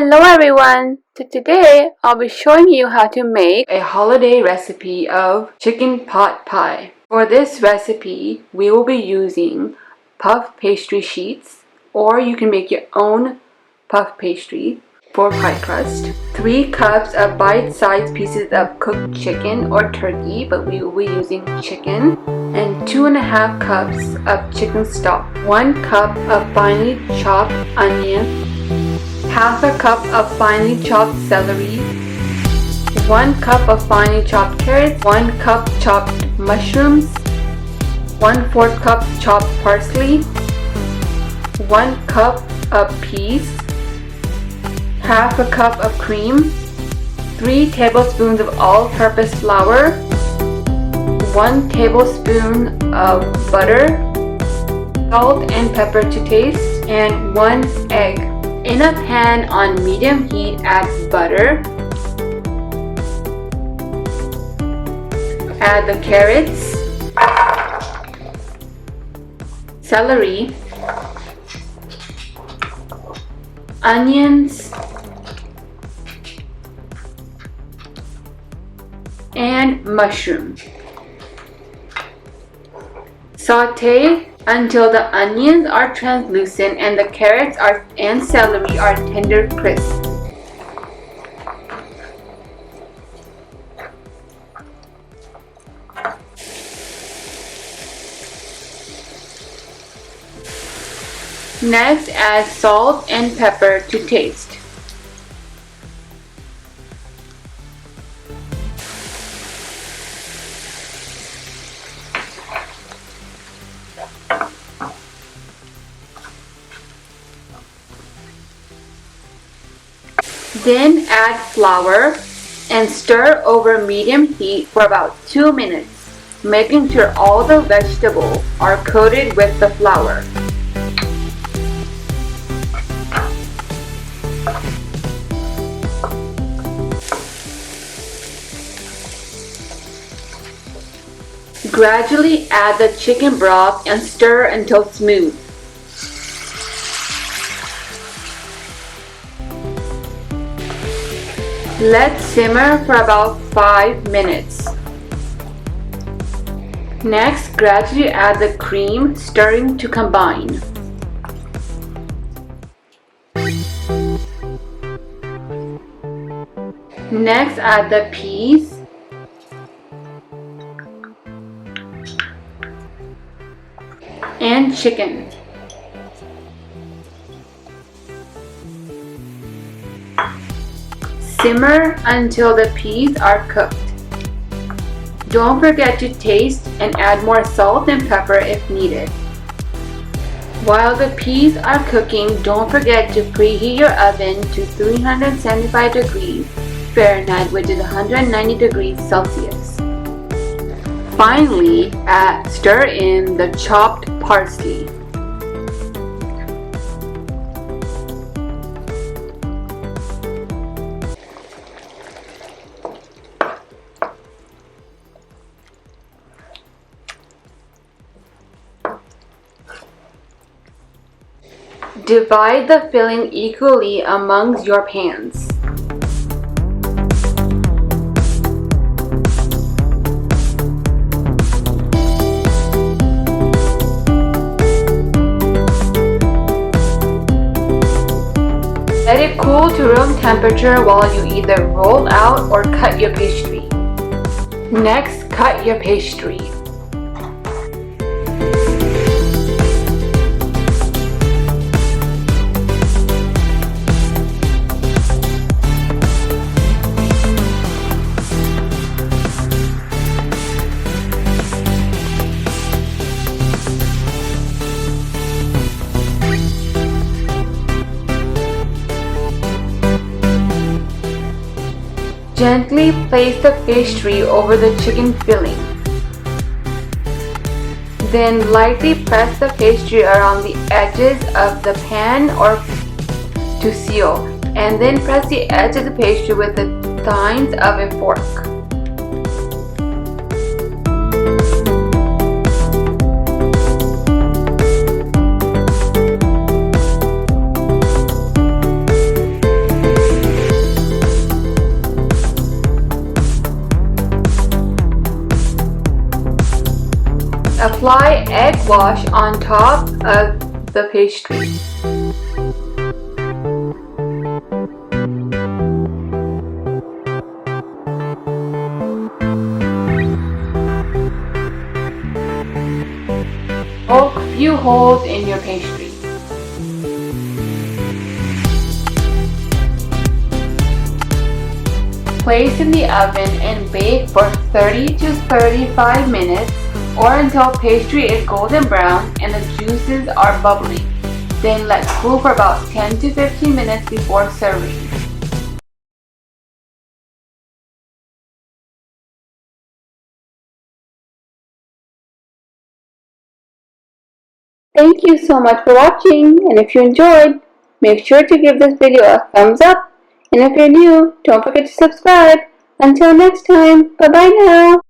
Hello everyone! So today I'll be showing you how to make a holiday recipe of chicken pot pie. For this recipe, we will be using puff pastry sheets, or you can make your own puff pastry for pie crust. 3 cups of bite-sized pieces of cooked chicken or turkey, but we will be using chicken. And 2.5 cups of chicken stock. 1 cup of finely chopped onion. Half a cup of finely chopped celery, 1 cup of finely chopped carrots, 1 cup chopped mushrooms, 1/4 cup chopped parsley, 1 cup of peas, half a cup of cream, 3 tablespoons of all-purpose flour, 1 tablespoon of butter, salt and pepper to taste, and 1 egg. In a pan on medium heat, add butter, add the carrots, celery, onions, and mushroom. Saute until the onions are translucent and the carrots and celery are tender crisp. Next, add salt and pepper to taste. Then add flour and stir over medium heat for about 2 minutes, making sure all the vegetables are coated with the flour. Gradually add the chicken broth and stir until smooth. Let simmer for about 5 minutes. Next, gradually add the cream, stirring to combine. Next, add the peas, and chicken. Simmer until the peas are cooked. Don't forget to taste and add more salt and pepper if needed. While the peas are cooking, don't forget to preheat your oven to 375 degrees Fahrenheit, which is 190 degrees Celsius. Finally, stir in the chopped parsley. Divide the filling equally amongst your pans. Let it cool to room temperature while you either roll out or cut your pastry. Next, cut your pastry. Gently place the pastry over the chicken filling. Then lightly press the pastry around the edges of the pan or to seal, and then press the edge of the pastry with the tines of a fork. Apply egg wash on top of the pastry. Poke a few holes in your pastry. Place in the oven and bake for 30 to 35 minutes or until pastry is golden brown and the juices are bubbling. Then let cool for about 10 to 15 minutes before serving. Thank you so much for watching, and if you enjoyed, make sure to give this video a thumbs up, and if you're new, don't forget to subscribe. Until next time, bye bye now.